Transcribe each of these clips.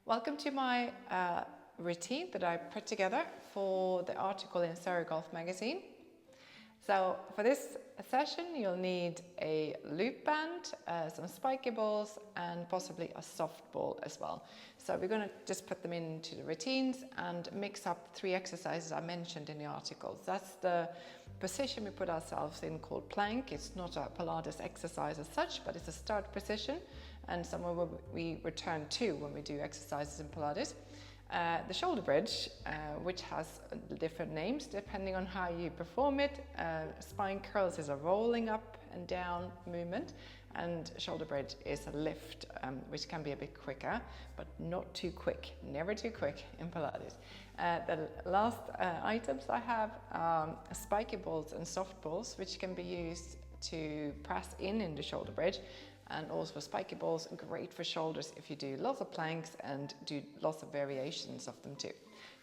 Welcome to my routine that I put together for the article in Surrey Golf magazine. So for this session you'll need a loop band, some spiky balls and possibly a soft ball as well. So we're going to just put them into the routines and mix up 3 exercises I mentioned in the article. That's the position we put ourselves in called plank. It's not a Pilates exercise as such, but it's a start position and somewhere where we return to when we do exercises in Pilates. The shoulder bridge, which has different names depending on how you perform it. Spine curls is a rolling up and down movement, and shoulder bridge is a lift, which can be a bit quicker, but not too quick, never too quick in Pilates. The last items I have spiky balls and soft balls, which can be used to press in the shoulder bridge. And also spiky balls, great for shoulders if you do lots of planks and do lots of variations of them too.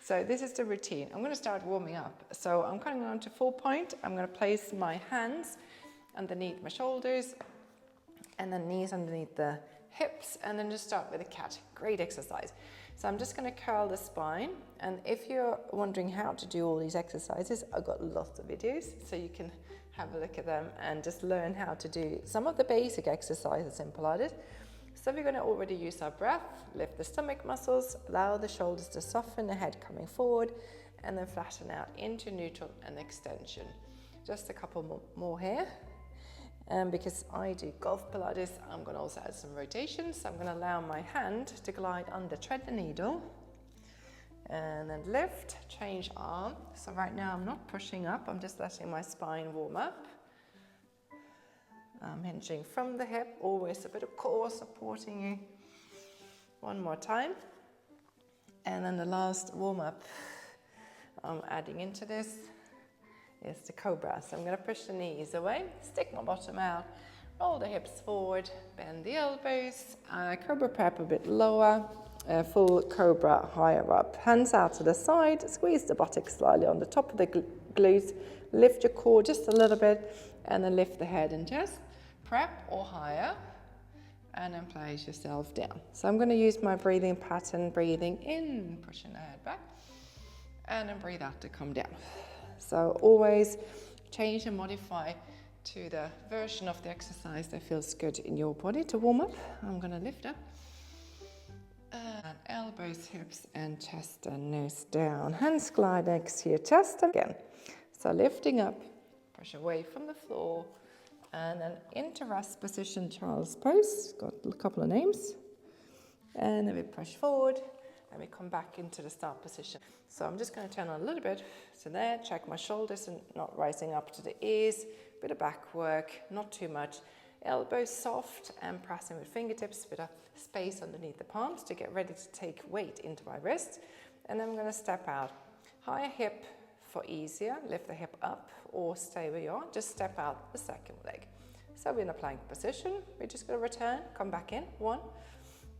So this is the routine. I'm going to start warming up. So I'm coming on to 4 point. I'm going to place my hands underneath my shoulders and then knees underneath the hips, and then just start with a cat. Great exercise. So I'm just going to curl the spine, and if you're wondering how to do all these exercises, I've got lots of videos so you can have a look at them and just learn how to do some of the basic exercises in Pilates. So we're going to already use our breath, lift the stomach muscles, allow the shoulders to soften, the head coming forward, and then flatten out into neutral and extension. Just a couple more here. Because I do golf Pilates, I'm going to also add some rotations. So I'm going to allow my hand to glide under, tread the needle, and then lift, change arm. So right now I'm not pushing up, I'm just letting my spine warm up. I'm hinging from the hip, always a bit of core supporting you. One more time. And then the last warm up I'm adding into this is the Cobra. So I'm going to push the knees away, stick my bottom out, roll the hips forward, bend the elbows, Cobra prep a bit lower, full Cobra higher up. Hands out to the side, squeeze the buttocks slightly on the top of the glutes, lift your core just a little bit, and then lift the head and chest, prep or higher, and then place yourself down. So I'm going to use my breathing pattern, breathing in, pushing the head back, and then breathe out to come down. So always change and modify to the version of the exercise that feels good in your body. To warm up, I'm going to lift up. And elbows, hips, and chest and nose down. Hands glide next to your chest again. So lifting up, push away from the floor, and then into rest position, child's pose. Got a couple of names. And then we push forward. And we come back into the start position. So I'm just going to turn on a little bit to there, check my shoulders and not rising up to the ears, bit of back work, not too much. Elbows soft and pressing with fingertips, bit of space underneath the palms to get ready to take weight into my wrist. And then I'm going to step out. Higher hip for easier, lift the hip up or stay where you are, just step out the second leg. So we're in a plank position, we're just going to return, come back in, 1.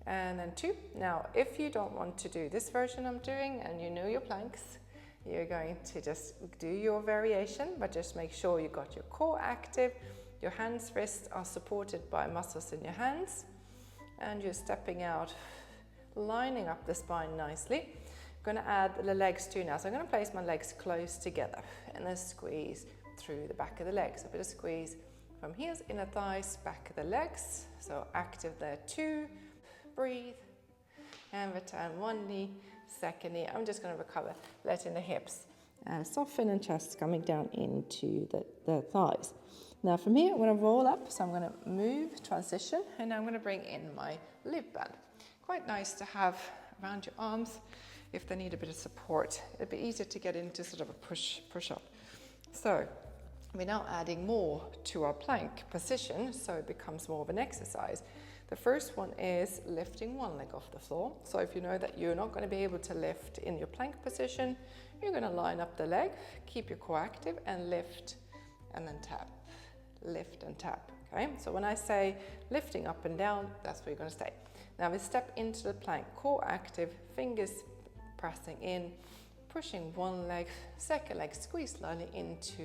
And then 2. Now, if you don't want to do this version I'm doing and you know your planks, you're going to just do your variation, but just make sure you got your core active, your hands, wrists are supported by muscles in your hands, and you're stepping out, lining up the spine nicely. I'm going to add the legs too now. So I'm going to place my legs close together and then squeeze through the back of the legs. A bit of squeeze from heels, inner thighs, back of the legs. So active there 2. Breathe and return 1 knee, 2nd knee. I'm just going to recover, letting the hips soften and chest coming down into the thighs. Now from here I'm going to roll up, so I'm going to move, transition, and now I'm going to bring in my loop band. Quite nice to have around your arms if they need a bit of support. It'd be easier to get into sort of a push up. So we're now adding more to our plank position, so it becomes more of an exercise. The first one is lifting one leg off the floor. So if you know that you're not going to be able to lift in your plank position, you're going to line up the leg, keep your core active, and lift and then tap. Lift and tap. Okay? So when I say lifting up and down, that's where you're going to stay. Now we step into the plank, core active, fingers pressing in, pushing one leg, second leg, squeeze slightly into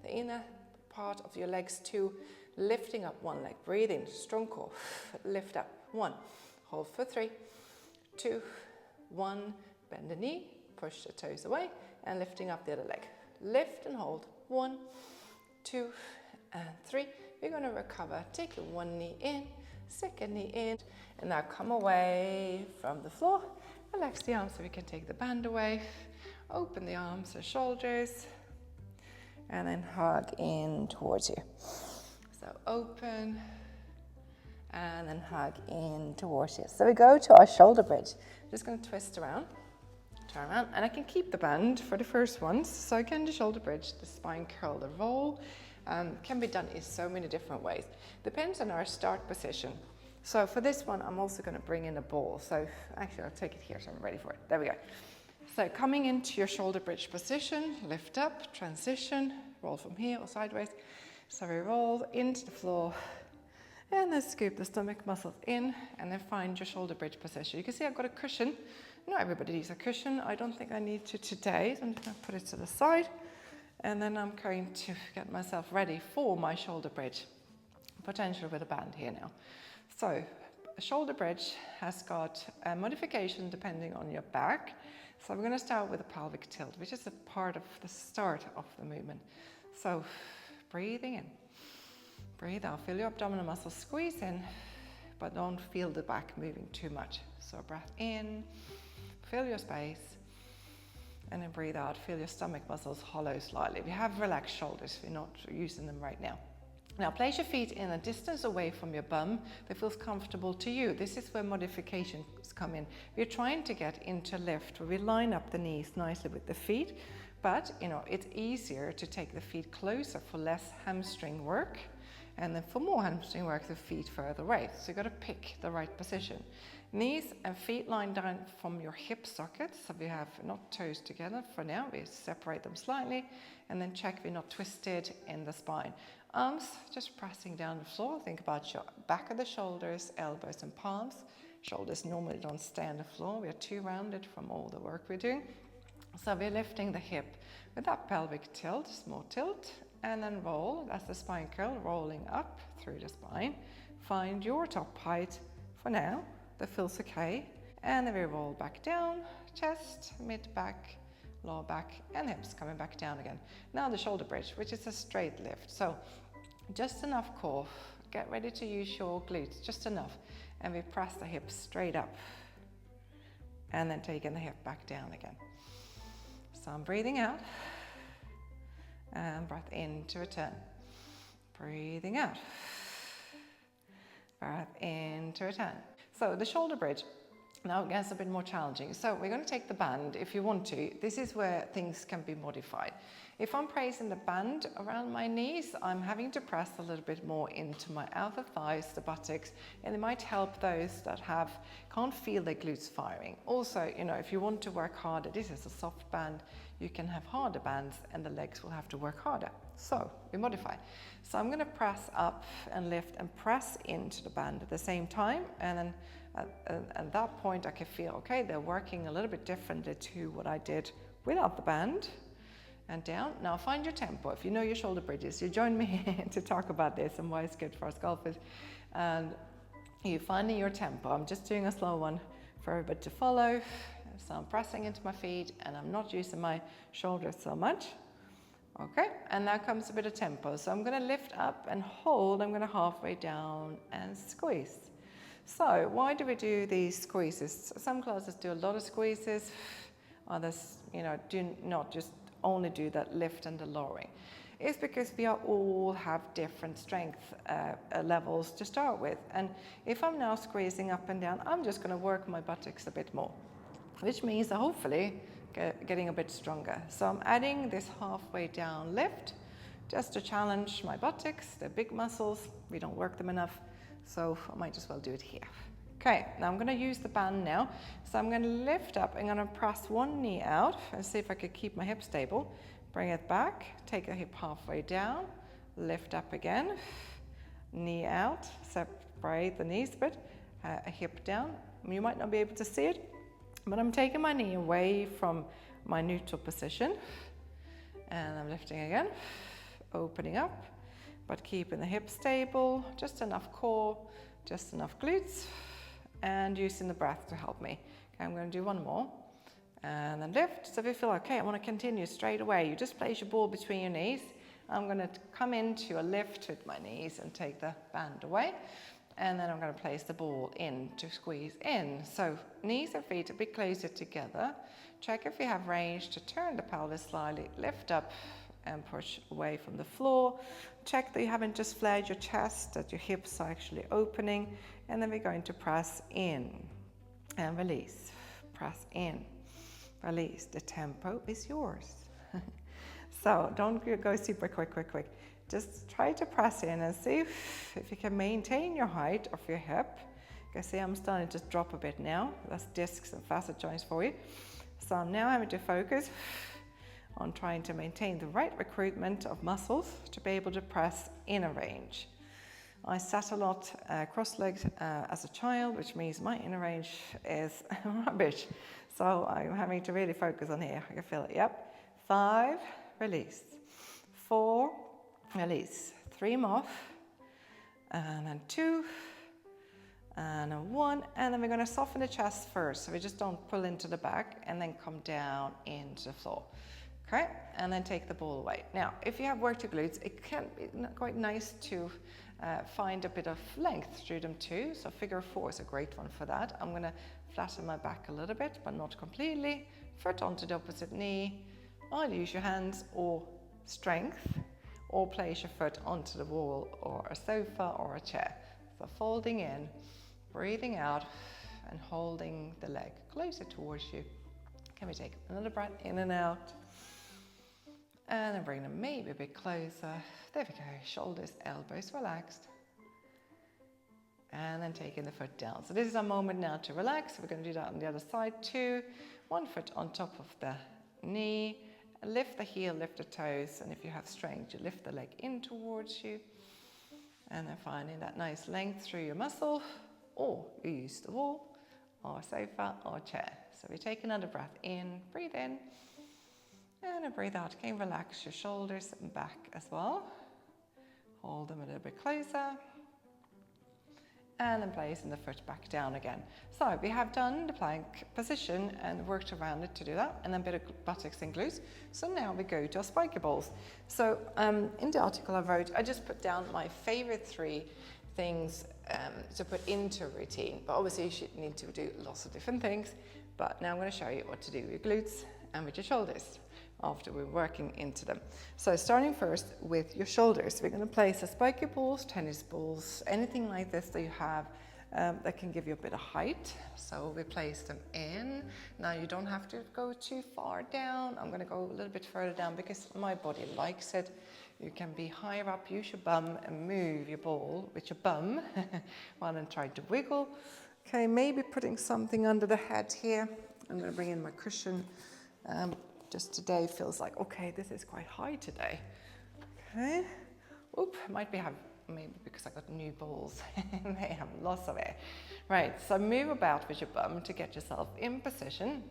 the inner part of your legs too. Lifting up one leg, breathe in, strong core, lift up, 1, hold for 3, 2, 1, bend the knee, push the toes away, and lifting up the other leg. Lift and hold, 1, 2, and 3. We're going to recover, take your one knee in, second knee in, and now come away from the floor. Relax the arms so we can take the band away. Open the arms and shoulders, and then hug in towards you. So open, and then hug in towards you. So we go to our shoulder bridge. I'm just going to twist around, turn around, and I can keep the band for the first ones. So again, the shoulder bridge, the spine curl, the roll, can be done in so many different ways. Depends on our start position. So for this one, I'm also going to bring in a ball. So actually, I'll take it here so I'm ready for it. There we go. So coming into your shoulder bridge position, lift up, transition, roll from here or sideways. So we roll into the floor, and then scoop the stomach muscles in, and then find your shoulder bridge position. You can see I've got a cushion. Not everybody needs a cushion. I don't think I need to today. So I'm just going to put it to the side, and then I'm going to get myself ready for my shoulder bridge. Potential with a band here now. So a shoulder bridge has got a modification depending on your back. So we're going to start with a pelvic tilt, which is a part of the start of the movement. So breathing in, breathe out, feel your abdominal muscles squeeze in, but don't feel the back moving too much. So breath in, fill your space, and then breathe out, feel your stomach muscles hollow slightly. We have relaxed shoulders, we're not using them right now. Now place your feet in a distance away from your bum that feels comfortable to you. This is where modifications come in. We're trying to get into lift where we line up the knees nicely with the feet, but it's easier to take the feet closer for less hamstring work, and then for more hamstring work, the feet further away. So you've got to pick the right position. Knees and feet line down from your hip sockets, so we have not toes together for now. We separate them slightly, and then check we're not twisted in the spine. Arms just pressing down the floor. Think about your back of the shoulders, elbows and palms. Shoulders normally don't stay on the floor. We are too rounded from all the work we're doing. So we're lifting the hip with that pelvic tilt, small tilt, and then roll. That's the spine curl, rolling up through the spine. Find your top height for now. That feels okay. And then we roll back down, chest, mid back, lower back, and hips coming back down again. Now the shoulder bridge, which is a straight lift. So just enough core. Get ready to use your glutes, just enough. And we press the hips straight up. And then taking the hip back down again. So I'm breathing out. And breath in to return. Breathing out. Breath in to return. So the shoulder bridge. Now it gets a bit more challenging. So we're going to take the band if you want to. This is where things can be modified. If I'm placing the band around my knees, I'm having to press a little bit more into my outer thighs, the buttocks, and it might help those that can't feel their glutes firing. Also, if you want to work harder, this is a soft band. You can have harder bands and the legs will have to work harder. So we modify. So I'm going to press up and lift and press into the band at the same time, and then at that point I can feel, okay, they're working a little bit differently to what I did without the band. And down. Now find your tempo. If you know your shoulder bridges, you join me to talk about this and why it's good for us golfers. And you finding your tempo. I'm just doing a slow one for everybody to follow. So I'm pressing into my feet and I'm not using my shoulders so much. Okay, and now comes a bit of tempo. So I'm going to lift up and hold. I'm going to halfway down and squeeze. So why do we do these squeezes? Some classes do a lot of squeezes. Others, do not just only do that lift and the lowering. It's because we all have different strength levels to start with. And if I'm now squeezing up and down, I'm just going to work my buttocks a bit more, which means that hopefully getting a bit stronger. So I'm adding this halfway down lift just to challenge my buttocks. They're big muscles. We don't work them enough. So I might as well do it here. Okay, now I'm going to use the band now. So I'm going to lift up. I'm going to press one knee out and see if I can keep my hip stable. Bring it back, take the hip halfway down, lift up again, knee out, separate the knees a bit, a hip down. You might not be able to see it, but I'm taking my knee away from my neutral position. And I'm lifting again, opening up, but keeping the hip stable, just enough core, just enough glutes. and using the breath to help me. Okay, I'm going to do one more. And then lift. So if you feel okay, I want to continue straight away. You just place your ball between your knees. I'm going to come into a lift with my knees and take the band away. And then I'm going to place the ball in to squeeze in. So knees and feet a bit closer together. Check if you have range to turn the pelvis slightly, lift up and push away from the floor. Check that you haven't just flared your chest, that your hips are actually opening. And then we're going to press in and release. Press in, release. The tempo is yours. So don't go super quick. Just try to press in and see if you can maintain your height of your hip. You can see I'm starting to drop a bit now. That's discs and facet joints for you. So I'm now having to focus on trying to maintain the right recruitment of muscles to be able to press in a range. I sat a lot cross-legged as a child, which means my inner range is rubbish. So I'm having to really focus on here. I can feel it, yep. 5, release. 4, release. 3 more. And then 2. And then 1. And then we're going to soften the chest first. So we just don't pull into the back and then come down into the floor. Okay, and then take the ball away. Now, if you have worked your glutes, it can be quite nice to find a bit of length through them too. So figure 4 is a great one for that. I'm going to flatten my back a little bit, but not completely. Foot onto the opposite knee. Either use your hands or strength, or place your foot onto the wall or a sofa or a chair. So folding in, breathing out, and holding the leg closer towards you. Can we take another breath in and out? And then bring them maybe a bit closer. There we go. Shoulders, elbows relaxed. And then taking the foot down. So this is our moment now to relax. We're going to do that on the other side too. One foot on top of the knee. Lift the heel, lift the toes. And if you have strength, you lift the leg in towards you. And then finding that nice length through your muscle. Or you use the wall, or sofa, or chair. So we take another breath in, breathe in. And then breathe out. Can you relax your shoulders and back as well? Hold them a little bit closer. And then placing the foot back down again. So we have done the plank position and worked around it to do that. And then a bit of buttocks and glutes. So now we go to our spiky balls. So in the article I wrote, I just put down my favorite 3 things to put into a routine. But obviously you should need to do lots of different things. But now I'm going to show you what to do with your glutes and with your shoulders after we're working into them. So starting first with your shoulders, we're going to place the spiky balls, tennis balls, anything like this that you have that can give you a bit of height. So we place them in. Now you don't have to go too far down. I'm going to go a little bit further down because my body likes it. You can be higher up, use your bum and move your ball with your bum rather than try to wiggle. Okay, maybe putting something under the head here. I'm going to bring in my cushion. Just today feels like, okay, this is quite high today. Okay. Oop, maybe because I got new balls. They have lots of air. Right, so move about with your bum to get yourself in position.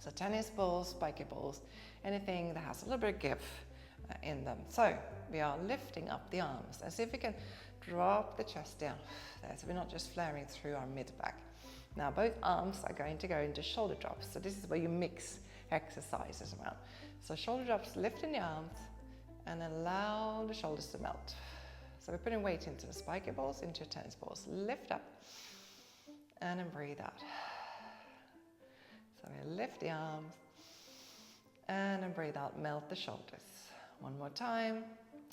So tennis balls, spiky balls, anything that has a little bit of give in them. So we are lifting up the arms. And see if we can drop the chest down there, so we're not just flaring through our mid-back. Now both arms are going to go into shoulder drops. So this is where you mix exercises around. So shoulder drops, lifting the arms and allow the shoulders to melt. So we're putting weight into the spiky balls, into your tennis balls. Lift up and then breathe out. So we lift the arms and then breathe out, melt the shoulders. One more time.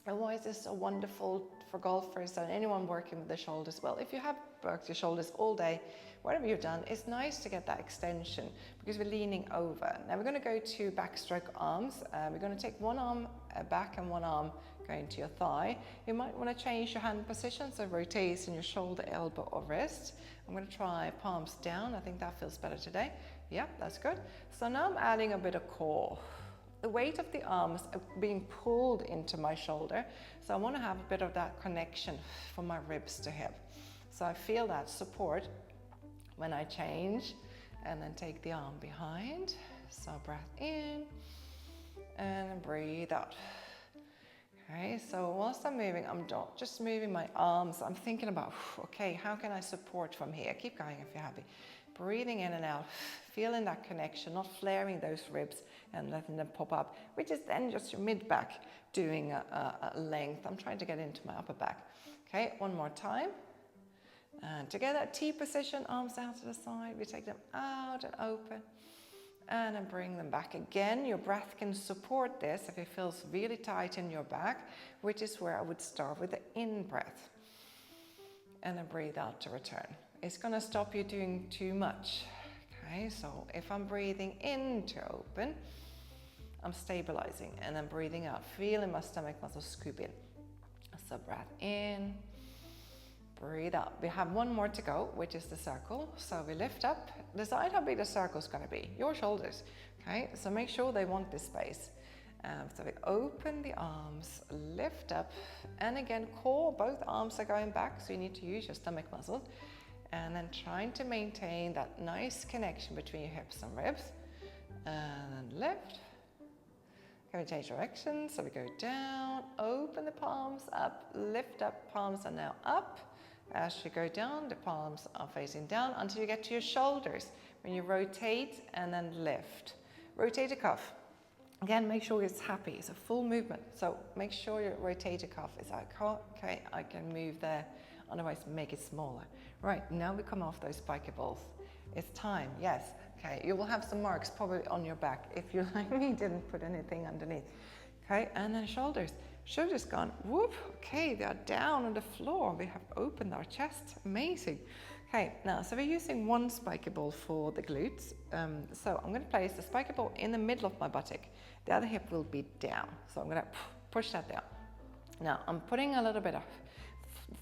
And why is this so wonderful for golfers and anyone working with the shoulders? Well, if you have worked your shoulders all day, whatever you've done, it's nice to get that extension because we're leaning over. Now we're going to go to backstroke arms. We're going to take one arm back and one arm going to your thigh. You might want to change your hand position, so rotation your shoulder, elbow or wrist. I'm going to try palms down. I think that feels better today. Yeah, that's good. So now I'm adding a bit of core. The weight of the arms are being pulled into my shoulder. So I want to have a bit of that connection from my ribs to hip. So I feel that support when I change and then take the arm behind. So breath in and breathe out. Okay, so whilst I'm moving, I'm not just moving my arms. I'm thinking about, okay, how can I support from here? Keep going if you're happy. Breathing in and out, feeling that connection, not flaring those ribs and letting them pop up, which is then just your mid-back doing a length. I'm trying to get into my upper back. Okay, one more time. And together, T position, arms out to the side. We take them out and open. And then bring them back again. Your breath can support this if it feels really tight in your back, which is where I would start with the in-breath. And then breathe out to return. It's going to stop you doing too much. Okay, so if I'm breathing in to open, I'm stabilizing, and then breathing out, feeling my stomach muscles scoop in. So breath in, breathe out. We have one more to go, which is the circle. So we lift up. Decide how big the circle is going to be. Your shoulders. Okay, so make sure they want this space. So we open the arms, lift up, and again, core, both arms are going back, so you need to use your stomach muscles. And then trying to maintain that nice connection between your hips and ribs. And then lift. Going to change direction, so we go down, open the palms up, lift up, palms are now up. As you go down, the palms are facing down until you get to your shoulders. When you rotate and then lift. Rotate the cuff. Again, make sure it's happy, it's a full movement. So make sure your rotator cuff is like, okay, I can move there, otherwise make it smaller. Right, now we come off those spiky balls. It's time, yes. Okay, you will have some marks probably on your back if you, like me, didn't put anything underneath. Okay, and then shoulders. Shoulders gone, whoop, okay, they are down on the floor. We have opened our chest, amazing. Okay, now, so we're using one spiky ball for the glutes. So I'm gonna place the spiky ball in the middle of my buttock. The other hip will be down. So I'm gonna push that down. Now, I'm putting a little bit of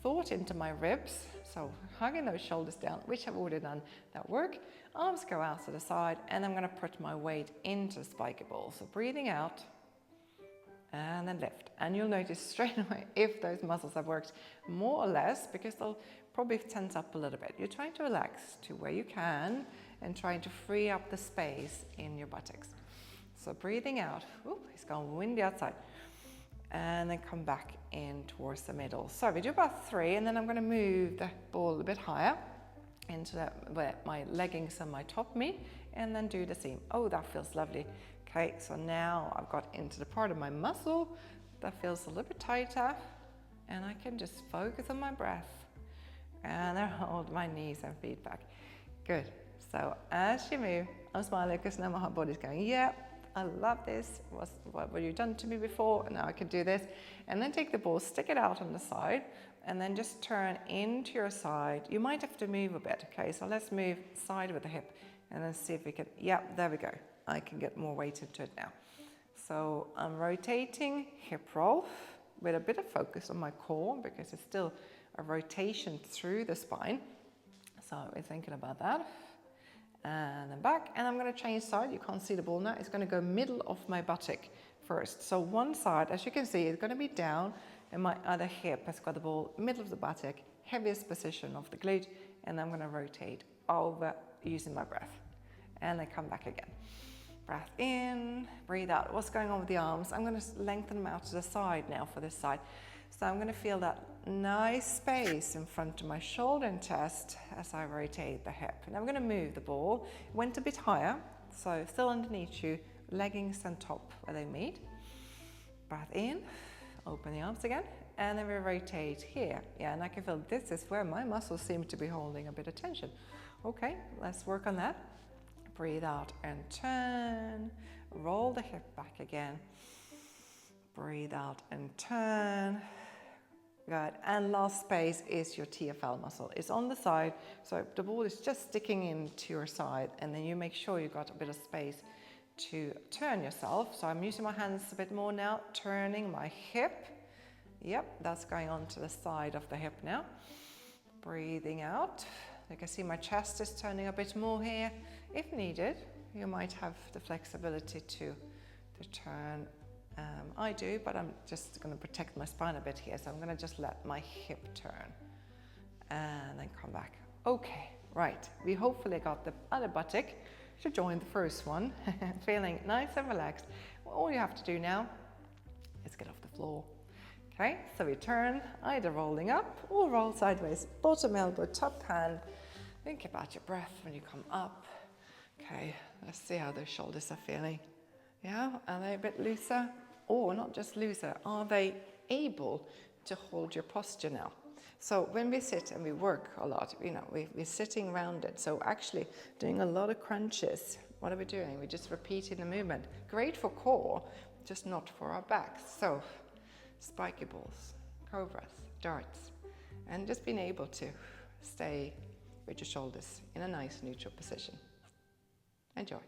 thought into my ribs. So hugging those shoulders down, which I've already done that work. Arms go out to the side, and I'm gonna put my weight into the spiky ball. So breathing out, and then lift. And you'll notice straight away if those muscles have worked more or less, because they'll probably tense up a little bit. You're trying to relax to where you can and trying to free up the space in your buttocks. So breathing out, it's gone windy outside. And then come back in towards the middle. So we do about 3, and then I'm gonna move the ball a bit higher into where my leggings and my top meet, and then do the same. Oh, that feels lovely. Okay, so now I've got into the part of my muscle that feels a little bit tighter, and I can just focus on my breath and then hold my knees and feet back. Good. So as you move, I'm smiling because now my body's going, yeah, I love this. What you've done to me before, and now I can do this. And then take the ball, stick it out on the side, and then just turn into your side. You might have to move a bit, okay? So let's move side with the hip, and then see if we can, yeah, there we go. I can get more weight into it now. So I'm rotating hip roll with a bit of focus on my core, because it's still a rotation through the spine. So we're thinking about that. And then back, and I'm going to change side. You can't see the ball now. It's going to go middle of my buttock first. So one side, as you can see, is going to be down, and my other hip has got the ball middle of the buttock, heaviest position of the glute, and I'm going to rotate over using my breath, and then come back again. Breath in, breathe out. What's going on with the arms? I'm going to lengthen them out to the side now for this side. So I'm going to feel that nice space in front of my shoulder and chest as I rotate the hip. And I'm going to move the ball. It went a bit higher, so still underneath you, leggings and top where they meet. Breath in, open the arms again, and then we rotate here. Yeah, and I can feel this is where my muscles seem to be holding a bit of tension. Okay, let's work on that. Breathe out and turn. Roll the hip back again. Breathe out and turn. Good. And last space is your TFL muscle. It's on the side, so the ball is just sticking into your side, and then you make sure you've got a bit of space to turn yourself. So I'm using my hands a bit more now, turning my hip. Yep, that's going on to the side of the hip now. Breathing out. You can see my chest is turning a bit more here. If needed, you might have the flexibility to turn. I do, but I'm just going to protect my spine a bit here, so I'm going to just let my hip turn and then come back. Okay, right, we hopefully got the other buttock to join the first one. Feeling nice and relaxed. All you have to do now is get off the floor. Okay, so we turn, either rolling up or roll sideways. Bottom elbow, top hand. Think about your breath when you come up. Okay, let's see how those shoulders are feeling. Yeah, are they a bit looser? Or not just looser, are they able to hold your posture now? So when we sit and we work a lot, you know, we're sitting rounded. So actually doing a lot of crunches. What are we doing? We're just repeating the movement. Great for core, just not for our backs. So spiky balls, cobras, darts, and just being able to stay with your shoulders in a nice neutral position. Enjoy.